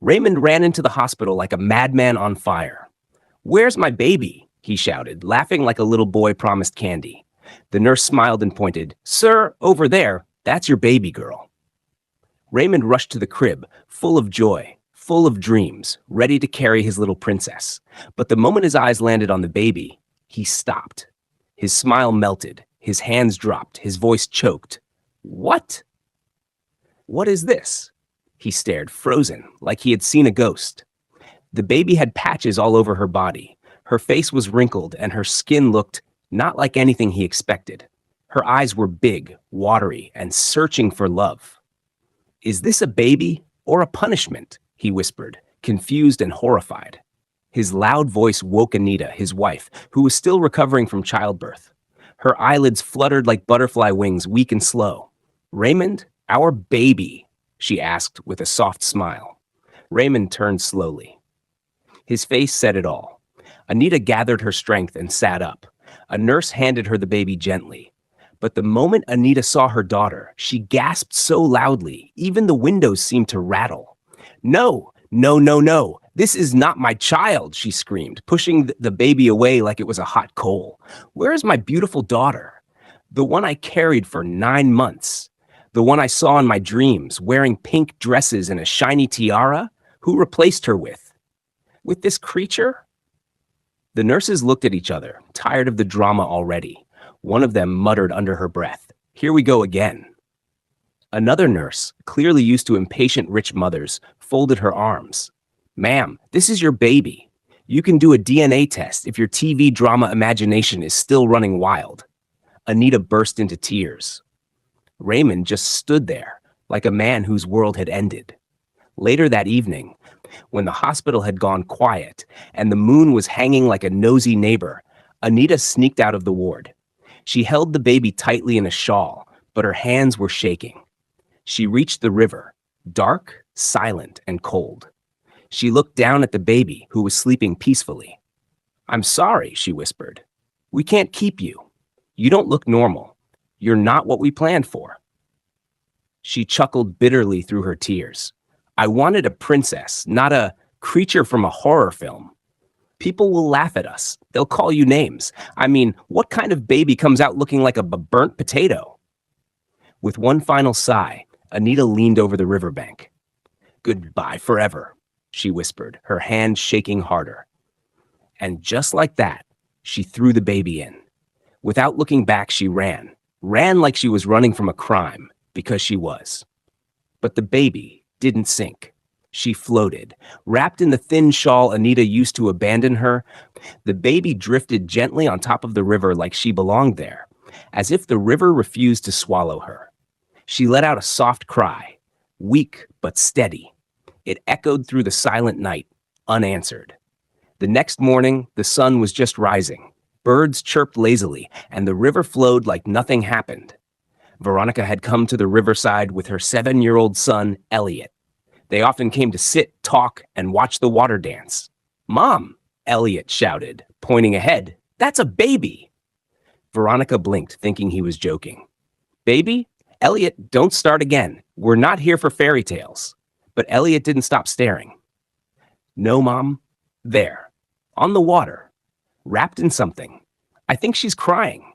Raymond ran into the hospital like a madman on fire. "Where's my baby?" he shouted, laughing like a little boy promised candy. The nurse smiled and pointed. "Sir, over there, that's your baby girl." Raymond rushed to the crib, full of joy, full of dreams, ready to carry his little princess. But the moment his eyes landed on the baby, he stopped. His smile melted, his hands dropped, his voice choked. "What? What is this?" He stared, frozen, like he had seen a ghost. The baby had patches all over her body. Her face was wrinkled, and her skin looked not like anything he expected. Her eyes were big, watery, and searching for love. "Is this a baby or a punishment?" he whispered, confused and horrified. His loud voice woke Anita, his wife, who was still recovering from childbirth. Her eyelids fluttered like butterfly wings, weak and slow. "Raymond, our baby?" she asked with a soft smile. Raymond turned slowly. His face said it all. Anita gathered her strength and sat up. A nurse handed her the baby gently. But the moment Anita saw her daughter, she gasped so loudly, even the windows seemed to rattle. "No, no, no, no. This is not my child," she screamed, pushing the baby away like it was a hot coal. "Where is my beautiful daughter? The one I carried for 9 months. The one I saw in my dreams, wearing pink dresses and a shiny tiara? Who replaced her with? With this creature?" The nurses looked at each other, tired of the drama already. One of them muttered under her breath, "Here we go again." Another nurse, clearly used to impatient rich mothers, folded her arms. "Ma'am, this is your baby. You can do a DNA test if your TV drama imagination is still running wild." Anita burst into tears. Raymond just stood there, like a man whose world had ended. Later that evening, when the hospital had gone quiet and the moon was hanging like a nosy neighbor, Anita sneaked out of the ward. She held the baby tightly in a shawl, but her hands were shaking. She reached the river, dark, silent, and cold. She looked down at the baby, who was sleeping peacefully. "I'm sorry," she whispered. "We can't keep you. You don't look normal. You're not what we planned for." She chuckled bitterly through her tears. "I wanted a princess, not a creature from a horror film. People will laugh at us. They'll call you names. I mean, what kind of baby comes out looking like a burnt potato?" With one final sigh, Anita leaned over the riverbank. "Goodbye forever," she whispered, her hand shaking harder. And just like that, she threw the baby in. Without looking back, she ran like she was running from a crime, because she was. But the baby didn't sink. She floated. Wrapped in the thin shawl Anita used to abandon her, the baby drifted gently on top of the river like she belonged there, as if the river refused to swallow her. She let out a soft cry, weak but steady. It echoed through the silent night, unanswered. The next morning, the sun was just rising. Birds chirped lazily, and the river flowed like nothing happened. Veronica had come to the riverside with her 7-year-old son, Elliot. They often came to sit, talk, and watch the water dance. "Mom," Elliot shouted, pointing ahead, "that's a baby." Veronica blinked, thinking he was joking. "Baby? Elliot, don't start again. We're not here for fairy tales." But Elliot didn't stop staring. "No, Mom. There. On the water. Wrapped in something. I think she's crying."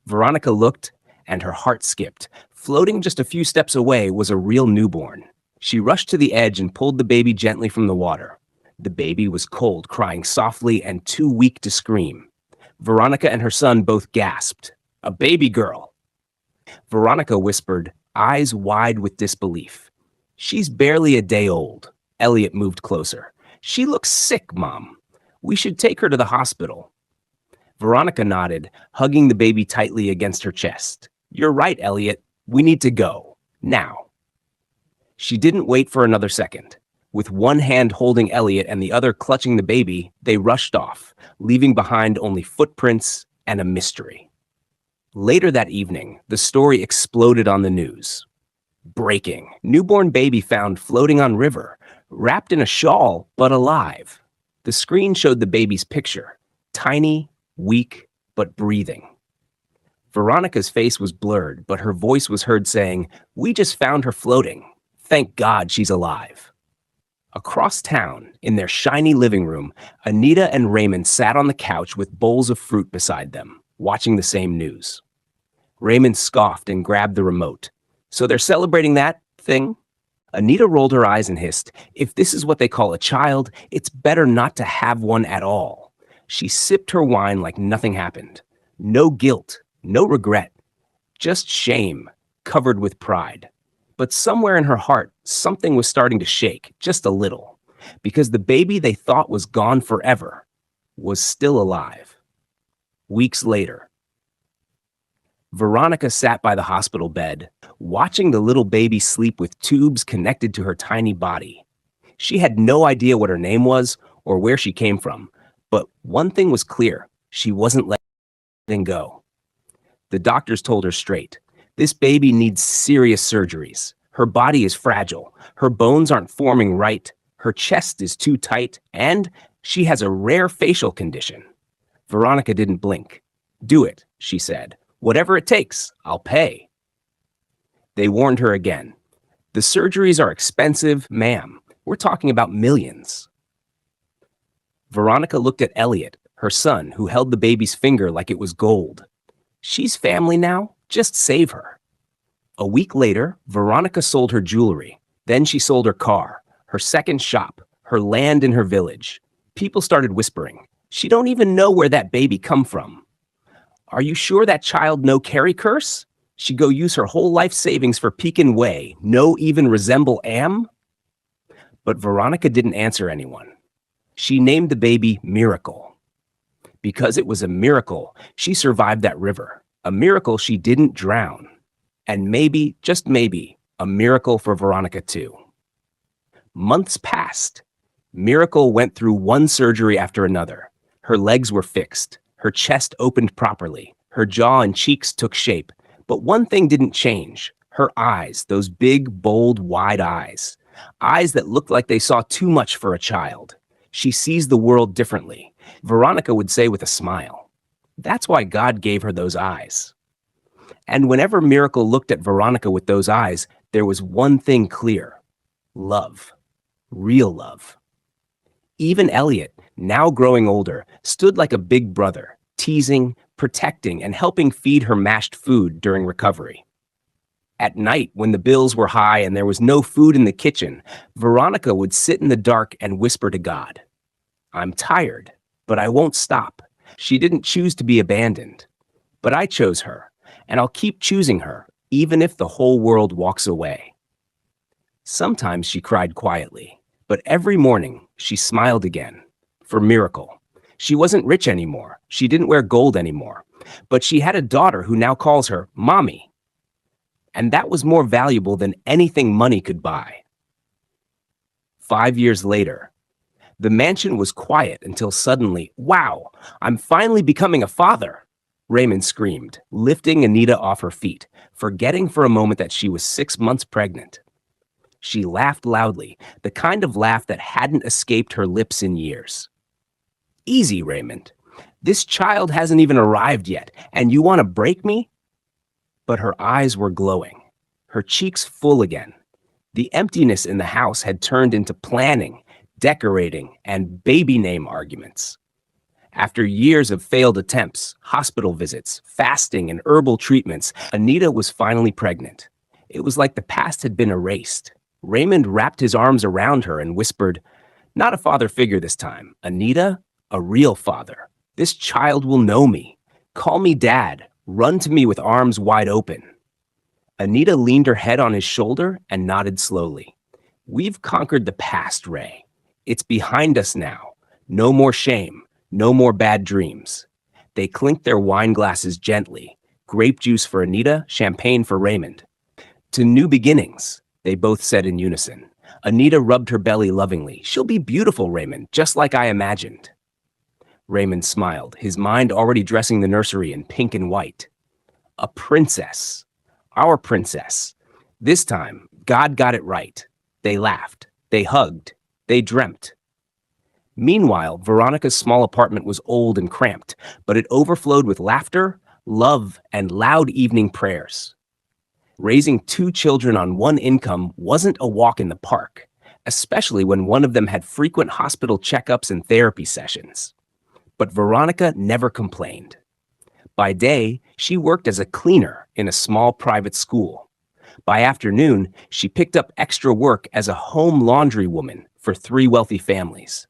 Veronica looked, and her heart skipped. Floating just a few steps away was a real newborn. She rushed to the edge and pulled the baby gently from the water. The baby was cold, crying softly and too weak to scream. Veronica and her son both gasped. "A baby girl." Veronica whispered, eyes wide with disbelief. "She's barely a day old." Elliot moved closer. "She looks sick, Mom. We should take her to the hospital." Veronica nodded, hugging the baby tightly against her chest. "You're right, Elliot. We need to go. Now." She didn't wait for another second. With one hand holding Elliot and the other clutching the baby, they rushed off, leaving behind only footprints and a mystery. Later that evening, the story exploded on the news. Breaking. Newborn baby found floating on river, wrapped in a shawl, but alive. The screen showed the baby's picture, tiny, weak, but breathing. Veronica's face was blurred, but her voice was heard saying, "We just found her floating. Thank God she's alive." Across town, in their shiny living room, Anita and Raymond sat on the couch with bowls of fruit beside them, watching the same news. Raymond scoffed and grabbed the remote. So they're celebrating that thing? Anita rolled her eyes and hissed, "If this is what they call a child, it's better not to have one at all." She sipped her wine like nothing happened. No guilt, no regret, just shame, covered with pride. But somewhere in her heart, something was starting to shake, just a little, because the baby they thought was gone forever was still alive. Weeks later, Veronica sat by the hospital bed, watching the little baby sleep with tubes connected to her tiny body. She had no idea what her name was or where she came from, but one thing was clear: she wasn't letting go. The doctors told her straight, this baby needs serious surgeries. Her body is fragile, her bones aren't forming right, her chest is too tight, and she has a rare facial condition. Veronica didn't blink. "Do it," she said. "Whatever it takes, I'll pay." They warned her again. "The surgeries are expensive, ma'am. We're talking about millions." Veronica looked at Elliot, her son, who held the baby's finger like it was gold. "She's family now. Just save her." A week later, Veronica sold her jewelry. Then she sold her car, her second shop, her land in her village. People started whispering, "She don't even know where that baby come from. Are you sure that child no carry curse? She go use her whole life savings for Pekin Way, no even resemble Am?" But Veronica didn't answer anyone. She named the baby Miracle. Because it was a miracle, she survived that river. A miracle she didn't drown. And maybe, just maybe, a miracle for Veronica too. Months passed. Miracle went through one surgery after another. Her legs were fixed. Her chest opened properly. Her jaw and cheeks took shape. But one thing didn't change. Her eyes, those big, bold, wide eyes. Eyes that looked like they saw too much for a child. She sees the world differently. Veronica would say with a smile. That's why God gave her those eyes. And whenever Miracle looked at Veronica with those eyes, there was one thing clear: love. Real love. Even Elliot, now growing older, stood like a big brother, teasing, protecting, and helping feed her mashed food during recovery. At night, when the bills were high and there was no food in the kitchen, Veronica would sit in the dark and whisper to God, "I'm tired, but I won't stop." She didn't choose to be abandoned, but I chose her, and I'll keep choosing her, even if the whole world walks away. Sometimes she cried quietly, but every morning she smiled again. For Miracle. She wasn't rich anymore. She didn't wear gold anymore. But she had a daughter who now calls her Mommy. And that was more valuable than anything money could buy. 5 years later, the mansion was quiet until suddenly, "Wow, I'm finally becoming a father!" Raymond screamed, lifting Anita off her feet, forgetting for a moment that she was 6 months pregnant. She laughed loudly, the kind of laugh that hadn't escaped her lips in years. "Easy, Raymond. This child hasn't even arrived yet, and you want to break me?" But her eyes were glowing, her cheeks full again. The emptiness in the house had turned into planning, decorating, and baby name arguments. After years of failed attempts, hospital visits, fasting, and herbal treatments, Anita was finally pregnant. It was like the past had been erased. Raymond wrapped his arms around her and whispered, "Not a father figure this time, Anita, a real father. This child will know me. Call me Dad. Run to me with arms wide open." Anita leaned her head on his shoulder and nodded slowly. "We've conquered the past, Ray. It's behind us now. No more shame. No more bad dreams." They clinked their wine glasses gently. Grape juice for Anita, champagne for Raymond. "To new beginnings," they both said in unison. Anita rubbed her belly lovingly. "She'll be beautiful, Raymond, just like I imagined." Raymond smiled, his mind already dressing the nursery in pink and white. A princess. Our princess. This time, God got it right. They laughed. They hugged. They dreamt. Meanwhile, Veronica's small apartment was old and cramped, but it overflowed with laughter, love, and loud evening prayers. Raising 2 children on one income wasn't a walk in the park, especially when one of them had frequent hospital checkups and therapy sessions. But Veronica never complained. By day, she worked as a cleaner in a small private school. By afternoon, she picked up extra work as a home laundry woman for 3 wealthy families.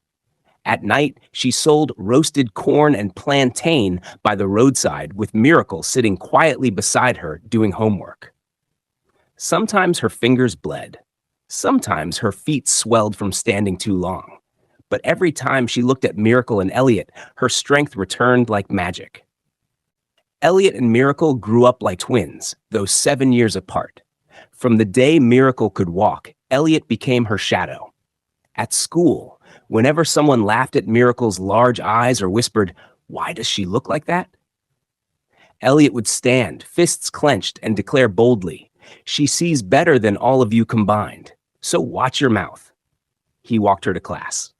At night, she sold roasted corn and plantain by the roadside with Miracle sitting quietly beside her doing homework. Sometimes her fingers bled. Sometimes her feet swelled from standing too long. But every time she looked at Miracle and Elliot, her strength returned like magic. Elliot and Miracle grew up like twins, though 7 years apart. From the day Miracle could walk, Elliot became her shadow. At school, whenever someone laughed at Miracle's large eyes or whispered, "Why does she look like that?" Elliot would stand, fists clenched, and declare boldly, "She sees better than all of you combined, so watch your mouth." He walked her to class,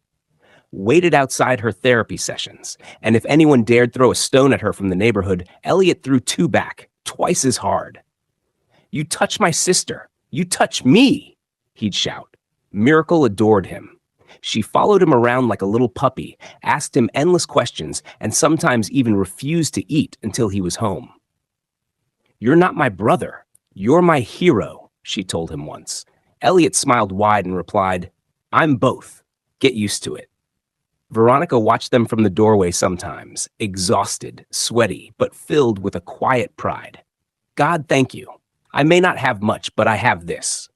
waited outside her therapy sessions, and if anyone dared throw a stone at her from the neighborhood, Elliot threw 2 back, twice as hard. "You touch my sister! You touch me!" he'd shout. Miracle adored him. She followed him around like a little puppy, asked him endless questions, and sometimes even refused to eat until he was home. "You're not my brother. You're my hero," she told him once. Elliot smiled wide and replied, "I'm both. Get used to it." Veronica watched them from the doorway sometimes, exhausted, sweaty, but filled with a quiet pride. "God, thank you. I may not have much, but I have this."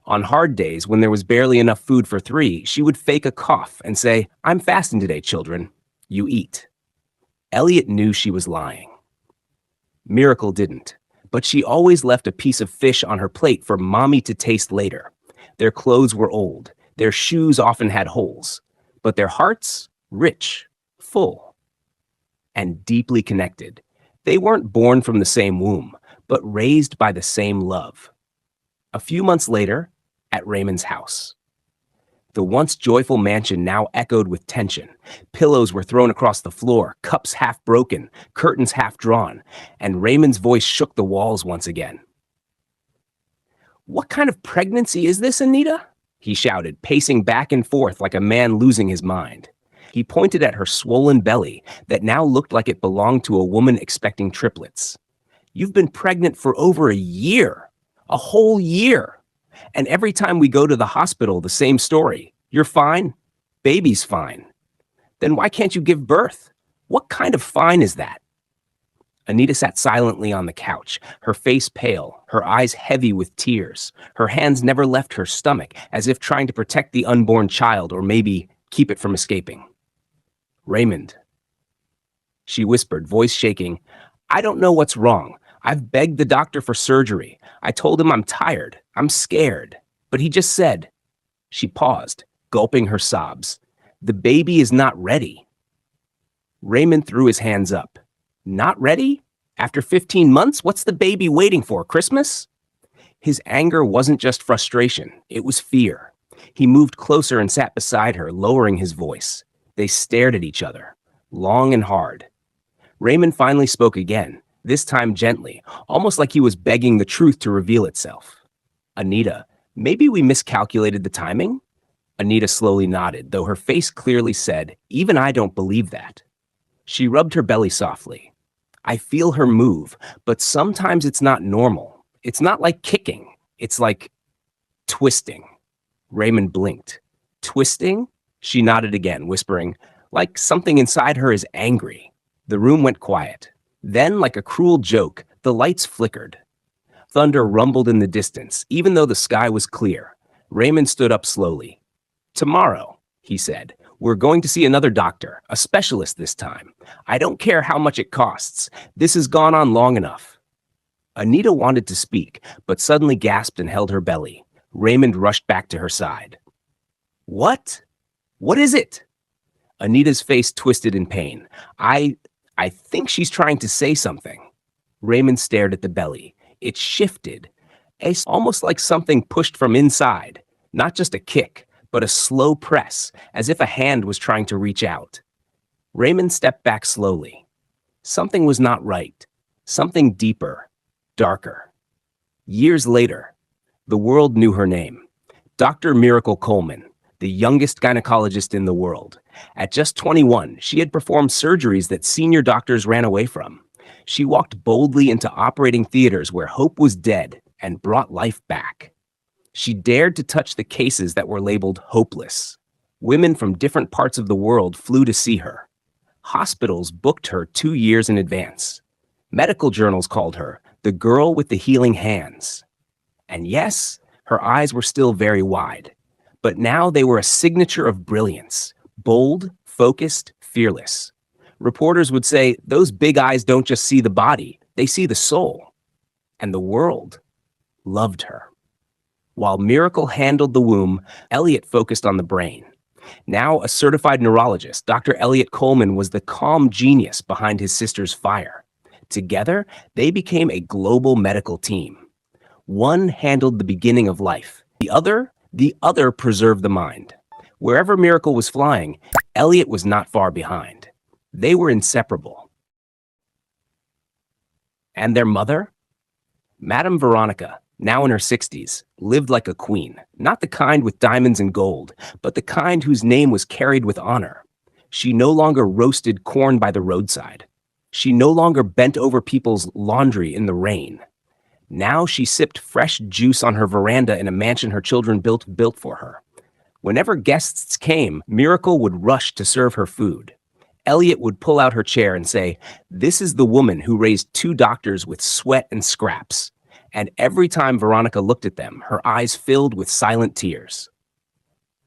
On hard days, when there was barely enough food for 3, she would fake a cough and say, "I'm fasting today, children. You eat." Elliot knew she was lying. Miracle didn't, but she always left a piece of fish on her plate for Mommy to taste later. Their clothes were old, their shoes often had holes, but their hearts, rich, full, and deeply connected. They weren't born from the same womb, but raised by the same love. A few months later, at Raymond's house. The once joyful mansion now echoed with tension. Pillows were thrown across the floor, cups half broken, curtains half drawn, and Raymond's voice shook the walls once again. "What kind of pregnancy is this, Anita?" he shouted, pacing back and forth like a man losing his mind. He pointed at her swollen belly that now looked like it belonged to a woman expecting triplets. "You've been pregnant for over a year, a whole year. And every time we go to the hospital, the same story. You're fine. Baby's fine. Then why can't you give birth? What kind of fine is that?" Anita sat silently on the couch, her face pale, her eyes heavy with tears. Her hands never left her stomach, as if trying to protect the unborn child or maybe keep it from escaping. "Raymond," she whispered, voice shaking, "I don't know what's wrong. I've begged the doctor for surgery. I told him I'm tired. I'm scared. But he just said..." She paused, gulping her sobs. "The baby is not ready." Raymond threw his hands up. "Not ready? After 15 months? What's the baby waiting for, Christmas?" His anger wasn't just frustration, it was fear. He moved closer and sat beside her, lowering his voice. They stared at each other, long and hard. Raymond finally spoke again, this time gently, almost like he was begging the truth to reveal itself. "Anita, maybe we miscalculated the timing?" Anita slowly nodded, though her face clearly said, "Even I don't believe that." She rubbed her belly softly. "I feel her move, but sometimes it's not normal. It's not like kicking. It's like twisting." Raymond blinked. "Twisting?" She nodded again, whispering, "Like something inside her is angry." The room went quiet. Then, like a cruel joke, the lights flickered. Thunder rumbled in the distance, even though the sky was clear. Raymond stood up slowly. "Tomorrow," he said, "we're going to see another doctor, a specialist this time. I don't care how much it costs. This has gone on long enough." Anita wanted to speak, but suddenly gasped and held her belly. Raymond rushed back to her side. "What? What is it?" Anita's face twisted in pain. I think she's trying to say something." Raymond stared at the belly. It shifted, almost like something pushed from inside. Not just a kick, but a slow press, as if a hand was trying to reach out. Raymond stepped back slowly. Something was not right. Something deeper, darker. Years later, the world knew her name. Dr. Miracle Coleman, the youngest gynecologist in the world. At just 21, she had performed surgeries that senior doctors ran away from. She walked boldly into operating theaters where hope was dead and brought life back. She dared to touch the cases that were labeled hopeless. Women from different parts of the world flew to see her. Hospitals booked her 2 years in advance. Medical journals called her the girl with the healing hands. And yes, her eyes were still very wide, but now they were a signature of brilliance, bold, focused, fearless. Reporters would say, those big eyes don't just see the body, they see the soul. And the world loved her. While Miracle handled the womb, Elliot focused on the brain. Now a certified neurologist, Dr. Elliot Coleman was the calm genius behind his sister's fire. Together, they became a global medical team. One handled the beginning of life. The other preserved the mind. Wherever Miracle was flying, Elliot was not far behind. They were inseparable. And their mother? Madame Veronica, now in her 60s, lived like a queen, not the kind with diamonds and gold, but the kind whose name was carried with honor. She no longer roasted corn by the roadside. She no longer bent over people's laundry in the rain. Now she sipped fresh juice on her veranda in a mansion her children built for her. Whenever guests came, Miracle would rush to serve her food. Elliot would pull out her chair and say, "This is the woman who raised 2 doctors with sweat and scraps." And every time Veronica looked at them, her eyes filled with silent tears.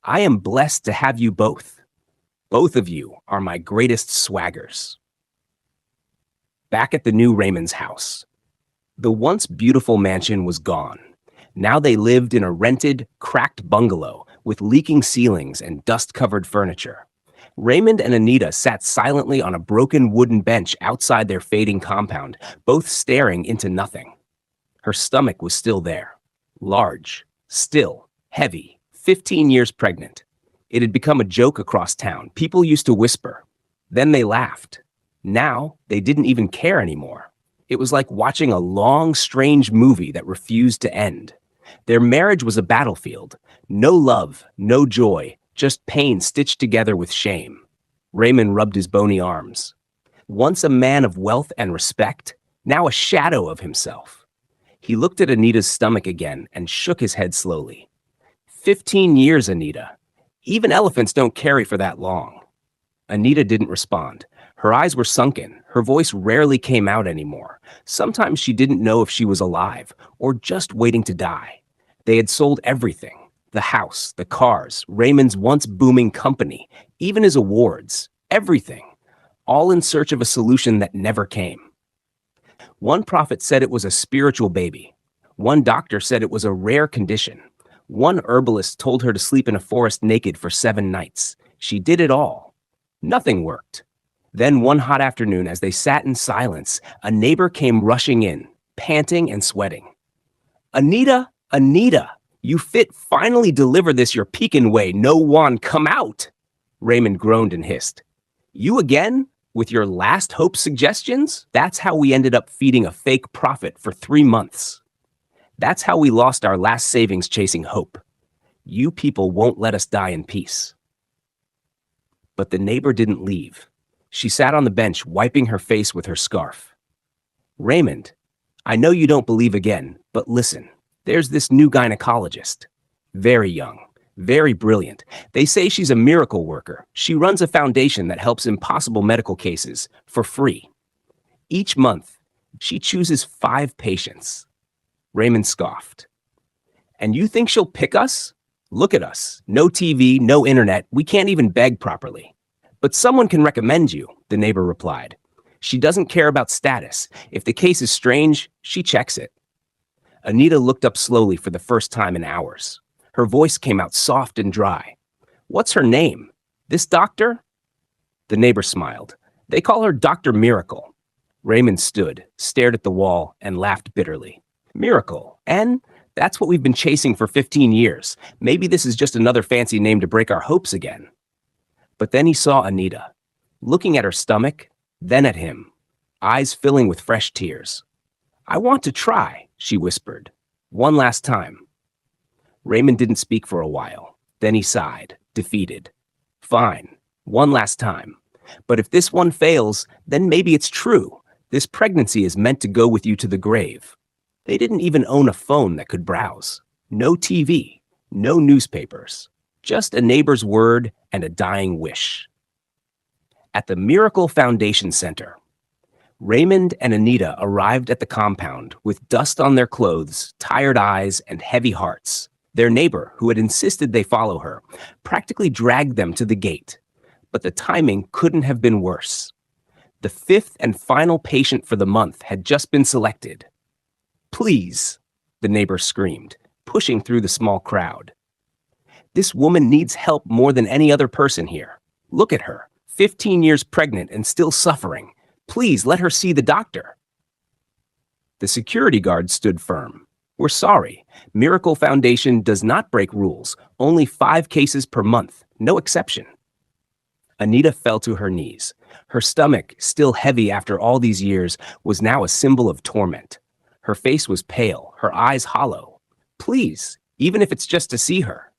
"I am blessed to have you both. Both of you are my greatest swaggers." Back at the new Raymond's house. The once beautiful mansion was gone. Now they lived in a rented, cracked bungalow with leaking ceilings and dust-covered furniture. Raymond and Anita sat silently on a broken wooden bench outside their fading compound, both staring into nothing. Her stomach was still there. Large, still, heavy, 15 years pregnant. It had become a joke across town. People used to whisper. Then they laughed. Now, they didn't even care anymore. It was like watching a long, strange movie that refused to end. Their marriage was a battlefield. No love, no joy, just pain stitched together with shame. Raymond rubbed his bony arms. Once a man of wealth and respect, now a shadow of himself. He looked at Anita's stomach again and shook his head slowly. 15 years, Anita. Even elephants don't carry for that long. Anita didn't respond. Her eyes were sunken. Her voice rarely came out anymore. Sometimes she didn't know if she was alive or just waiting to die. They had sold everything. The house, the cars, Raymond's once booming company, even his awards, everything, all in search of a solution that never came. One prophet said it was a spiritual baby. One doctor said it was a rare condition. One herbalist told her to sleep in a forest naked for 7 nights. She did it all. Nothing worked. Then one hot afternoon, as they sat in silence, a neighbor came rushing in, panting and sweating. "Anita, Anita, you fit finally deliver this your Pekin way, no one, come out!" Raymond groaned and hissed. "You again? With your last hope suggestions?" That's how we ended up feeding a fake prophet for 3 months. That's how we lost our last savings chasing hope. You people won't let us die in peace. But the neighbor didn't leave. She sat on the bench, wiping her face with her scarf. "Raymond, I know you don't believe again, but listen. There's this new gynecologist. Very young, very brilliant. They say she's a miracle worker. She runs a foundation that helps impossible medical cases for free. Each month, she chooses 5 patients." Raymond scoffed. "And you think she'll pick us? Look at us. No TV, no internet. We can't even beg properly." "But someone can recommend you," the neighbor replied. "She doesn't care about status. If the case is strange, she checks it." Anita looked up slowly for the first time in hours. Her voice came out soft and dry. "What's her name? This doctor?" The neighbor smiled. "They call her Dr. Miracle." Raymond stood, stared at the wall, and laughed bitterly. "Miracle, and that's what we've been chasing for 15 years. Maybe this is just another fancy name to break our hopes again." But then he saw Anita, looking at her stomach, then at him, eyes filling with fresh tears. "I want to try," she whispered. "One last time." Raymond didn't speak for a while. Then he sighed, defeated. Fine, one last time. But if this one fails, then maybe it's true. This pregnancy is meant to go with you to the grave. They didn't even own a phone that could browse. No TV, no newspapers. Just a neighbor's word and a dying wish. At the Miracle Foundation Center, Raymond and Anita arrived at the compound with dust on their clothes, tired eyes, and heavy hearts. Their neighbor, who had insisted they follow her, practically dragged them to the gate. But the timing couldn't have been worse. The fifth and final patient for the month had just been selected. "Please," the neighbor screamed, pushing through the small crowd. "This woman needs help more than any other person here. Look at her, 15 years pregnant and still suffering. Please let her see the doctor." The security guard stood firm. "We're sorry. Miracle Foundation does not break rules. Only 5 cases per month. No exception." Anita fell to her knees. Her stomach, still heavy after all these years, was now a symbol of torment. Her face was pale, her eyes hollow. "Please, even if it's just to see her.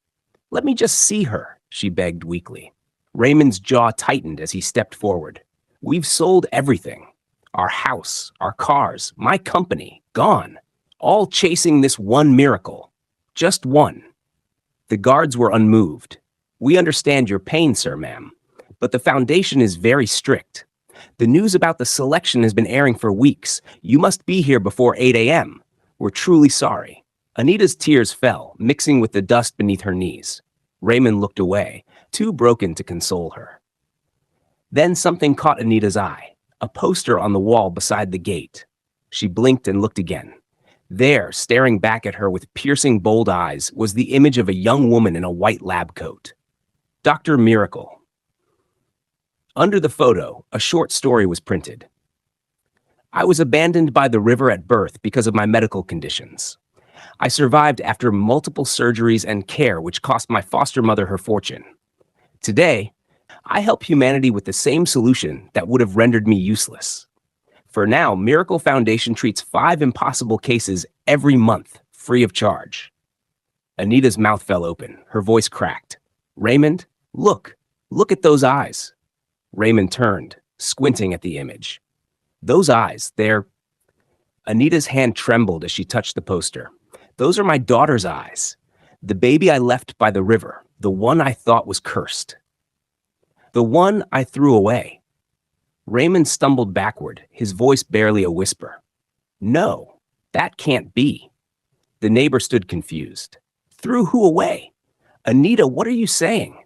Let me just see her," she begged weakly. Raymond's jaw tightened as he stepped forward. "We've sold everything. Our house, our cars, my company, gone. All chasing this one miracle. Just one." The guards were unmoved. "We understand your pain, sir, ma'am, but the foundation is very strict. The news about the selection has been airing for weeks. You must be here before 8 a.m. We're truly sorry." Anita's tears fell, mixing with the dust beneath her knees. Raymond looked away, too broken to console her. Then something caught Anita's eye, a poster on the wall beside the gate. She blinked and looked again. There, staring back at her with piercing bold eyes, was the image of a young woman in a white lab coat. Dr. Miracle. Under the photo, a short story was printed. "I was abandoned by the river at birth because of my medical conditions. I survived after multiple surgeries and care which cost my foster mother her fortune. Today, I help humanity with the same solution that would have rendered me useless. For now, Miracle Foundation treats 5 impossible cases every month, free of charge." Anita's mouth fell open, her voice cracked. "Raymond, look at those eyes." Raymond turned, squinting at the image. "Those eyes, they're..." Anita's hand trembled as she touched the poster. "Those are my daughter's eyes. The baby I left by the river, the one I thought was cursed. The one I threw away." Raymond stumbled backward, his voice barely a whisper. "No, that can't be." The neighbor stood confused. "Threw who away? Anita, what are you saying?"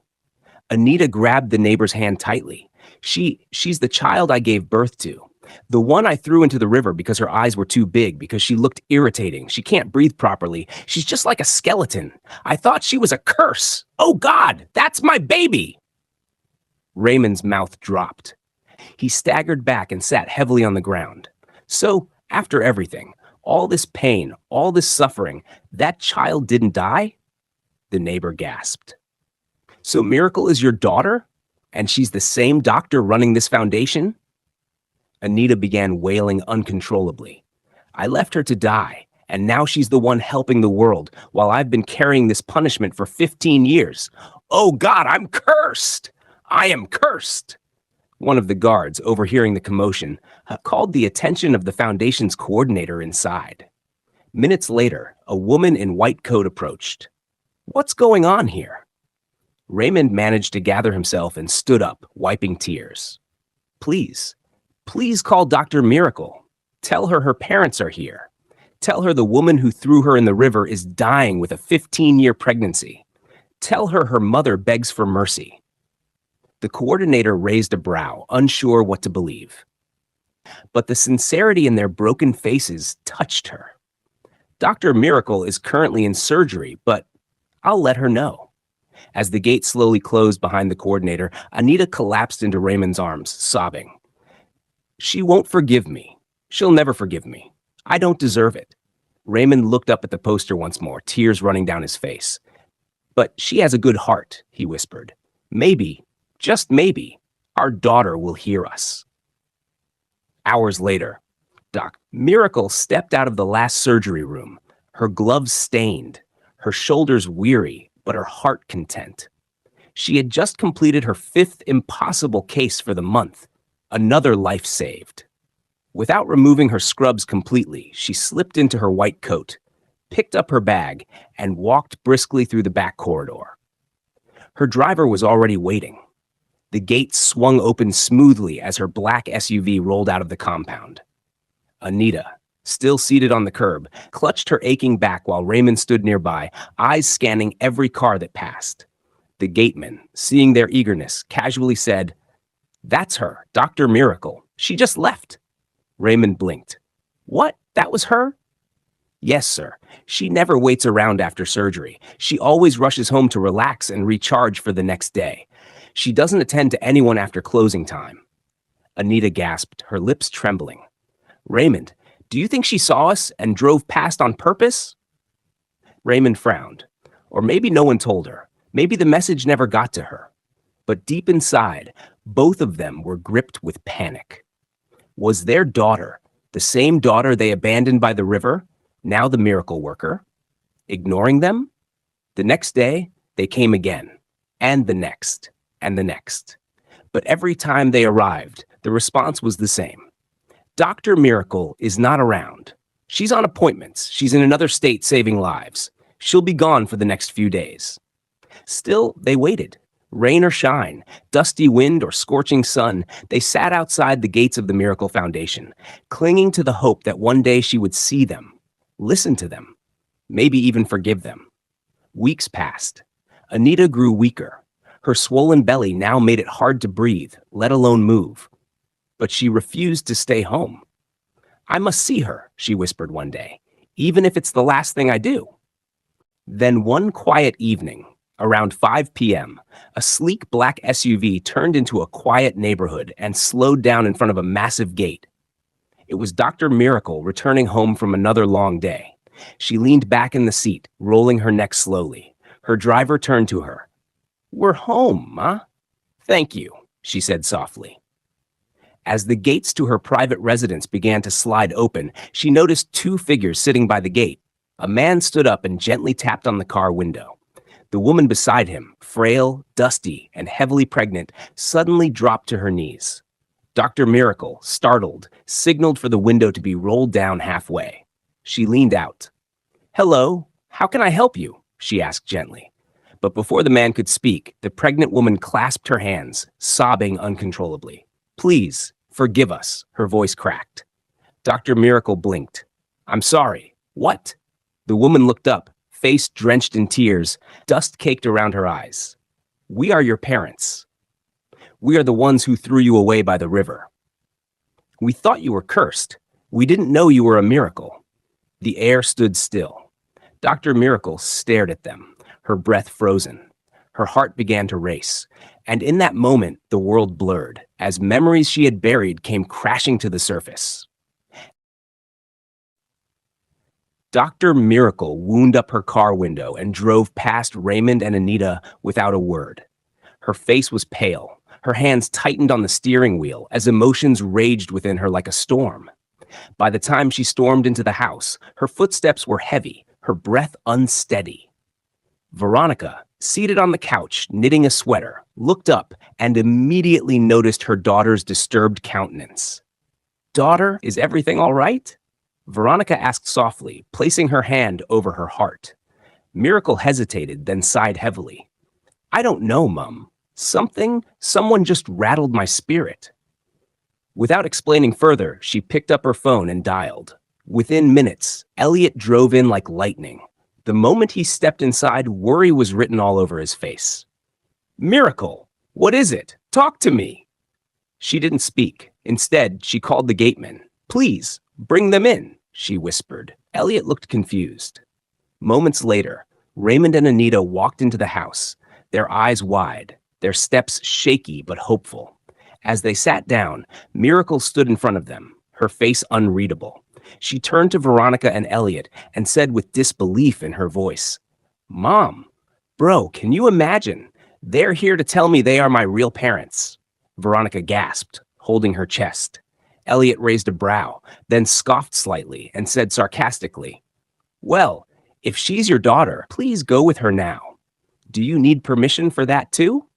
Anita grabbed the neighbor's hand tightly. She's the child I gave birth to. The one I threw into the river because her eyes were too big, because she looked irritating. She can't breathe properly. She's just like a skeleton. I thought she was a curse. Oh God, that's my baby." Raymond's mouth dropped. He staggered back and sat heavily on the ground. "So, after everything, all this pain, all this suffering, that child didn't die?" The neighbor gasped. "So Miracle is your daughter? And she's the same doctor running this foundation?" Anita began wailing uncontrollably. "I left her to die, and now she's the one helping the world, while I've been carrying this punishment for 15 years. Oh God, I'm cursed! I am cursed!" One of the guards, overhearing the commotion, called the attention of the foundation's coordinator inside. Minutes later, a woman in white coat approached. "What's going on here?" Raymond managed to gather himself and stood up, wiping tears. Please call Dr. Miracle. Tell her parents are here. Tell her the woman who threw her in the river is dying with a 15-year pregnancy. Tell her mother begs for mercy." The coordinator raised a brow, unsure what to believe. But the sincerity in their broken faces touched her. "Dr. Miracle is currently in surgery, but I'll let her know." As the gate slowly closed behind the coordinator, Anita collapsed into Raymond's arms, sobbing. "She won't forgive me. She'll never forgive me. I don't deserve it." Raymond looked up at the poster once more, tears running down his face. "But she has a good heart," he whispered. "Maybe, just maybe, our daughter will hear us." Hours later, Doc Miracle stepped out of the last surgery room, her gloves stained, her shoulders weary, but her heart content. She had just completed her 5th impossible case for the month, another life saved. Without removing her scrubs completely, she slipped into her white coat, picked up her bag, and walked briskly through the back corridor. Her driver was already waiting. The gates swung open smoothly as her black SUV rolled out of the compound. Anita, still seated on the curb, clutched her aching back while Raymond stood nearby, eyes scanning every car that passed. The gateman, seeing their eagerness, casually said, "That's her, Dr. Miracle. She just left." Raymond blinked. "What? That was her?" "Yes, sir. She never waits around after surgery. She always rushes home to relax and recharge for the next day. She doesn't attend to anyone after closing time." Anita gasped, her lips trembling. "Raymond, do you think she saw us and drove past on purpose?" Raymond frowned. Or maybe no one told her. Maybe the message never got to her. But deep inside, both of them were gripped with panic. Was their daughter, the same daughter they abandoned by the river, now the miracle worker, ignoring them? The next day, they came again, and the next, and the next. But every time they arrived, the response was the same. "Dr. Miracle is not around. She's on appointments. She's in another state saving lives. She'll be gone for the next few days." Still, they waited. Rain or shine, dusty wind or scorching sun, they sat outside the gates of the Miracle Foundation, clinging to the hope that one day she would see them, listen to them, maybe even forgive them. Weeks passed. Anita grew weaker. Her swollen belly now made it hard to breathe, let alone move. But she refused to stay home. "I must see her," she whispered one day, "even if it's the last thing I do." Then one quiet evening, around 5 p.m., a sleek black SUV turned into a quiet neighborhood and slowed down in front of a massive gate. It was Dr. Miracle returning home from another long day. She leaned back in the seat, rolling her neck slowly. Her driver turned to her. "We're home, Ma." "Thank you," she said softly. As the gates to her private residence began to slide open, she noticed 2 figures sitting by the gate. A man stood up and gently tapped on the car window. The woman beside him, frail, dusty, and heavily pregnant, suddenly dropped to her knees. Dr. Miracle, startled, signaled for the window to be rolled down halfway. She leaned out. "Hello, how can I help you?" she asked gently. But before the man could speak, the pregnant woman clasped her hands, sobbing uncontrollably. "Please, forgive us," her voice cracked. Dr. Miracle blinked. "I'm sorry. What?" The woman looked up, face drenched in tears, dust caked around her eyes. "We are your parents. We are the ones who threw you away by the river. We thought you were cursed. We didn't know you were a miracle." The air stood still. Dr. Miracle stared at them, her breath frozen. Her heart began to race, and in that moment, the world blurred, as memories she had buried came crashing to the surface. Dr. Miracle wound up her car window and drove past Raymond and Anita without a word. Her face was pale, her hands tightened on the steering wheel as emotions raged within her like a storm. By the time she stormed into the house, her footsteps were heavy, her breath unsteady. Veronica, seated on the couch, knitting a sweater, looked up and immediately noticed her daughter's disturbed countenance. "Daughter, is everything all right?" Veronica asked softly, placing her hand over her heart. Miracle hesitated, then sighed heavily. "I don't know, Mum. Someone just rattled my spirit." Without explaining further, she picked up her phone and dialed. Within minutes, Elliot drove in like lightning. The moment he stepped inside, worry was written all over his face. "Miracle, what is it? Talk to me." She didn't speak. Instead, she called the gateman. "Please, bring them in," she whispered. Elliot looked confused. Moments later, Raymond and Anita walked into the house, their eyes wide, their steps shaky but hopeful. As they sat down, Miracle stood in front of them, her face unreadable. She turned to Veronica and Elliot and said with disbelief in her voice, "Mom, bro, can you imagine? They're here to tell me they are my real parents." Veronica gasped, holding her chest. Elliot raised a brow, then scoffed slightly and said sarcastically, "Well, If she's your daughter, please go with her now. Do you need permission for that too?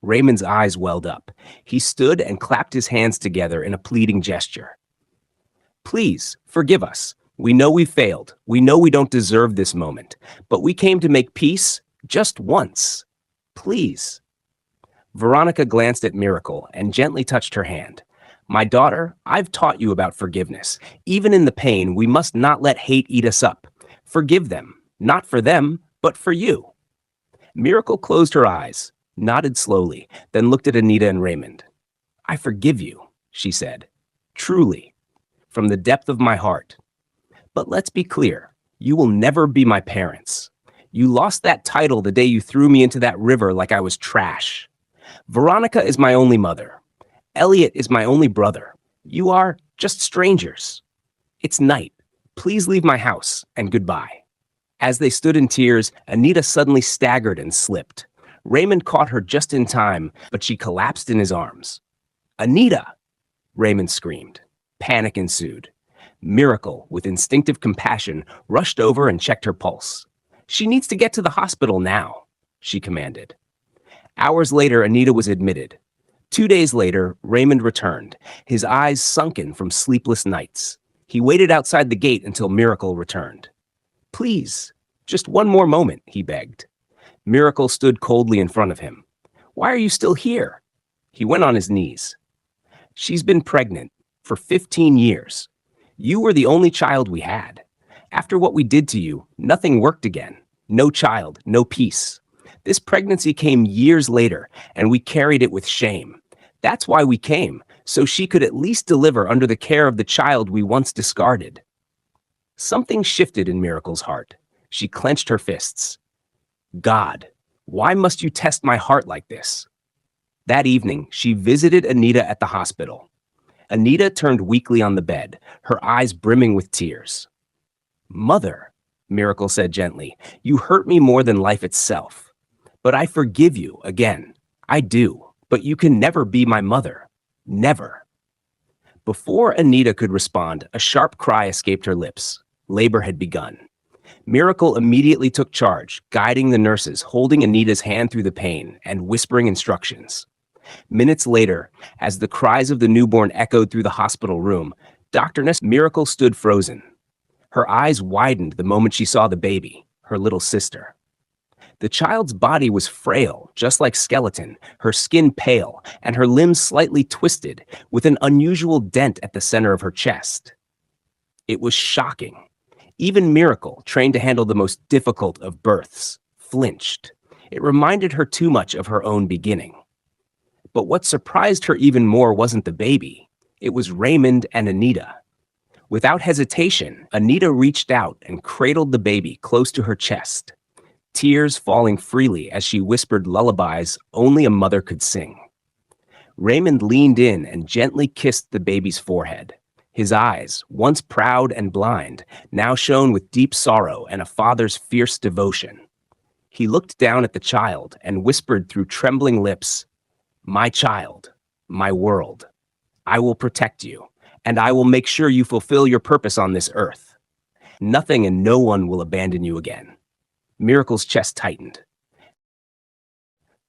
Raymond's eyes welled up. He stood and clapped his hands together in a pleading gesture. Please, forgive us. We know we failed. We know we don't deserve this moment. But we came to make peace just once. Please. Veronica glanced at Miracle and gently touched her hand. My daughter, I've taught you about forgiveness. Even in the pain, we must not let hate eat us up. Forgive them, not for them, but for you. Miracle closed her eyes, nodded slowly, then looked at Anita and Raymond. I forgive you, she said, truly, from the depth of my heart. But let's be clear, you will never be my parents. You lost that title the day you threw me into that river like I was trash. Veronica is my only mother. Elliot is my only brother. You are just strangers. It's night. Please leave my house, and goodbye. As they stood in tears, Anita suddenly staggered and slipped. Raymond caught her just in time, but she collapsed in his arms. Anita! Raymond screamed. Panic ensued. Miracle, with instinctive compassion, rushed over and checked her pulse. She needs to get to the hospital now, she commanded. Hours later, Anita was admitted. 2 days later, Raymond returned, his eyes sunken from sleepless nights. He waited outside the gate until Miracle returned. Please, just one more moment, he begged. Miracle stood coldly in front of him. Why are you still here? He went on his knees. She's been pregnant for 15 years. You were the only child we had. After what we did to you, nothing worked again. No child, no peace. This pregnancy came years later, and we carried it with shame. That's why we came, so she could at least deliver under the care of the child we once discarded. Something shifted in Miracle's heart. She clenched her fists. God, why must you test my heart like this? That evening, she visited Anita at the hospital. Anita turned weakly on the bed, her eyes brimming with tears. Mother, Miracle said gently, you hurt me more than life itself. But I forgive you again. I do. But you can never be my mother. Never. Before Anita could respond, a sharp cry escaped her lips. Labor had begun. Miracle immediately took charge, guiding the nurses, holding Anita's hand through the pain, and whispering instructions. Minutes later, as the cries of the newborn echoed through the hospital room, Doctoress Miracle stood frozen. Her eyes widened the moment she saw the baby, her little sister. The child's body was frail, just like skeleton, her skin pale, and her limbs slightly twisted, with an unusual dent at the center of her chest. It was shocking. Even Miracle, trained to handle the most difficult of births, flinched. It reminded her too much of her own beginning. But what surprised her even more wasn't the baby. It was Raymond and Anita. Without hesitation, Anita reached out and cradled the baby close to her chest, tears falling freely as she whispered lullabies only a mother could sing. Raymond leaned in and gently kissed the baby's forehead. His eyes, once proud and blind, now shone with deep sorrow and a father's fierce devotion. He looked down at the child and whispered through trembling lips, My child, my world, I will protect you, and I will make sure you fulfill your purpose on this earth. Nothing and no one will abandon you again. Miracle's chest tightened.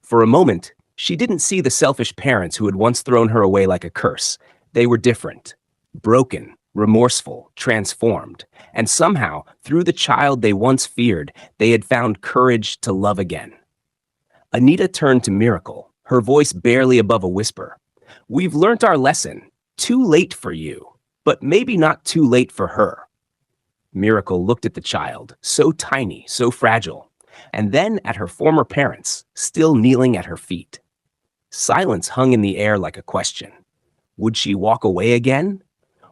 For a moment, she didn't see the selfish parents who had once thrown her away like a curse. They were different. Broken, remorseful, transformed, and somehow, through the child they once feared, they had found courage to love again. Anita turned to Miracle, her voice barely above a whisper. We've learnt our lesson. Too late for you, but maybe not too late for her. Miracle looked at the child, so tiny, so fragile, and then at her former parents, still kneeling at her feet. Silence hung in the air like a question. Would she walk away again?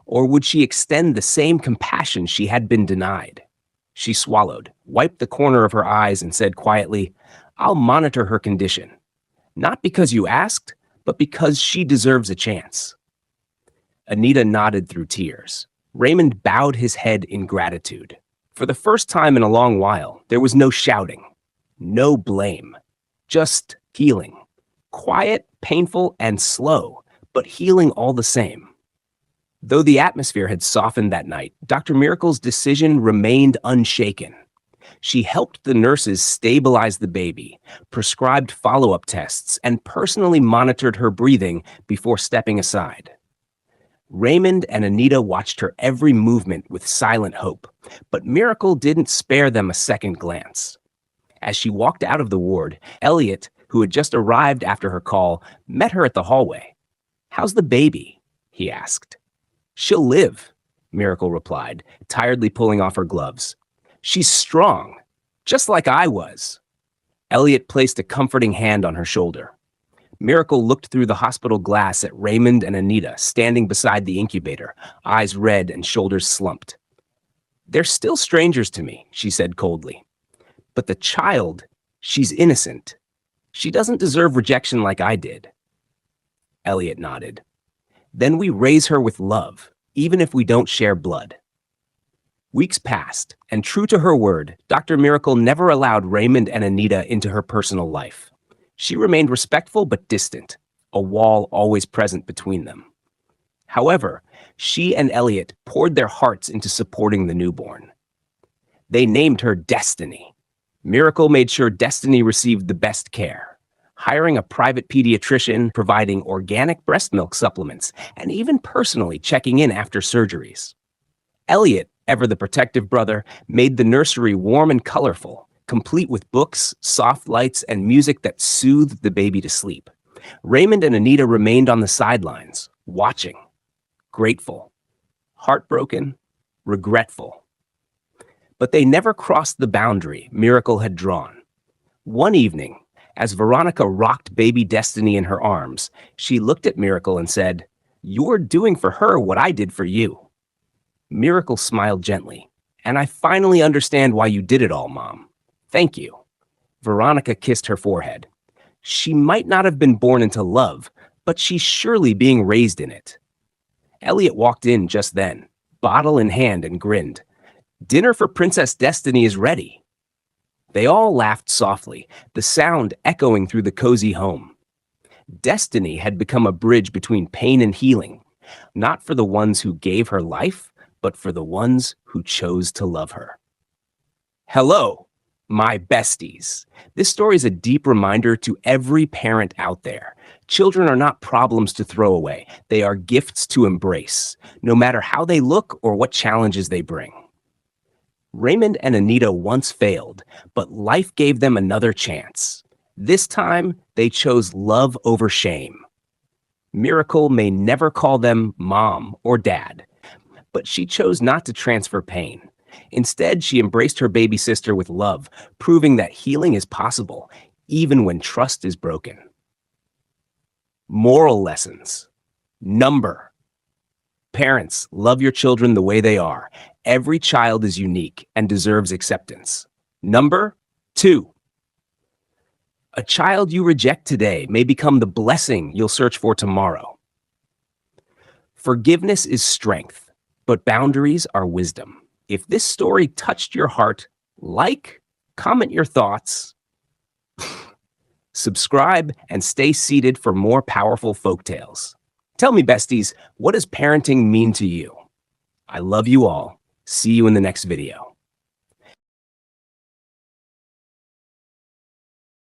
Or would she extend the same compassion she had been denied? She swallowed, wiped the corner of her eyes, and said quietly, I'll monitor her condition. Not because you asked, but because she deserves a chance. Anita nodded through tears. Raymond bowed his head in gratitude. For the first time in a long while, there was no shouting, no blame, just healing. Quiet, painful, and slow, but healing all the same. Though the atmosphere had softened that night, Dr. Miracle's decision remained unshaken. She helped the nurses stabilize the baby, prescribed follow-up tests, and personally monitored her breathing before stepping aside. Raymond and Anita watched her every movement with silent hope, but Miracle didn't spare them a second glance. As she walked out of the ward, Elliot, who had just arrived after her call, met her at the hallway. "How's the baby?" he asked. "She'll live," Miracle replied, tiredly pulling off her gloves. "She's strong, just like I was." Elliot placed a comforting hand on her shoulder. Miracle looked through the hospital glass at Raymond and Anita standing beside the incubator, eyes red and shoulders slumped. "They're still strangers to me," she said coldly. "But the child, she's innocent. She doesn't deserve rejection like I did." Elliot nodded. "Then we raise her with love, even if we don't share blood." Weeks passed, and true to her word, Dr. Miracle never allowed Raymond and Anita into her personal life. She remained respectful but distant, a wall always present between them. However, she and Elliot poured their hearts into supporting the newborn. They named her Destiny. Miracle made sure Destiny received the best care, hiring a private pediatrician, providing organic breast milk supplements, and even personally checking in after surgeries. Elliot, ever the protective brother, made the nursery warm and colorful, complete with books, soft lights, and music that soothed the baby to sleep. Raymond and Anita remained on the sidelines, watching, grateful, heartbroken, regretful. But they never crossed the boundary Miracle had drawn. One evening, as Veronica rocked baby Destiny in her arms, she looked at Miracle and said, "You're doing for her what I did for you." Miracle smiled gently. "And I finally understand why you did it all, Mom. Thank you." Veronica kissed her forehead. She might not have been born into love, but she's surely being raised in it. Elliot walked in just then, bottle in hand, and grinned. "Dinner for Princess Destiny is ready." They all laughed softly, the sound echoing through the cozy home. Destiny had become a bridge between pain and healing, not for the ones who gave her life, but for the ones who chose to love her. Hello, my besties. This story is a deep reminder to every parent out there. Children are not problems to throw away. They are gifts to embrace, no matter how they look or what challenges they bring. Raymond and Anita once failed, but life gave them another chance. This time, they chose love over shame. Miracle may never call them mom or dad, but she chose not to transfer pain. Instead, she embraced her baby sister with love, proving that healing is possible, even when trust is broken. Moral lessons. Number. Parents, love your children the way they are. Every child is unique and deserves acceptance. Number 2. A child you reject today may become the blessing you'll search for tomorrow. Forgiveness is strength, but boundaries are wisdom. If this story touched your heart, comment your thoughts, subscribe, and stay seated for more powerful folktales. Tell me, besties, what does parenting mean to you? I love you all. See you in the next video.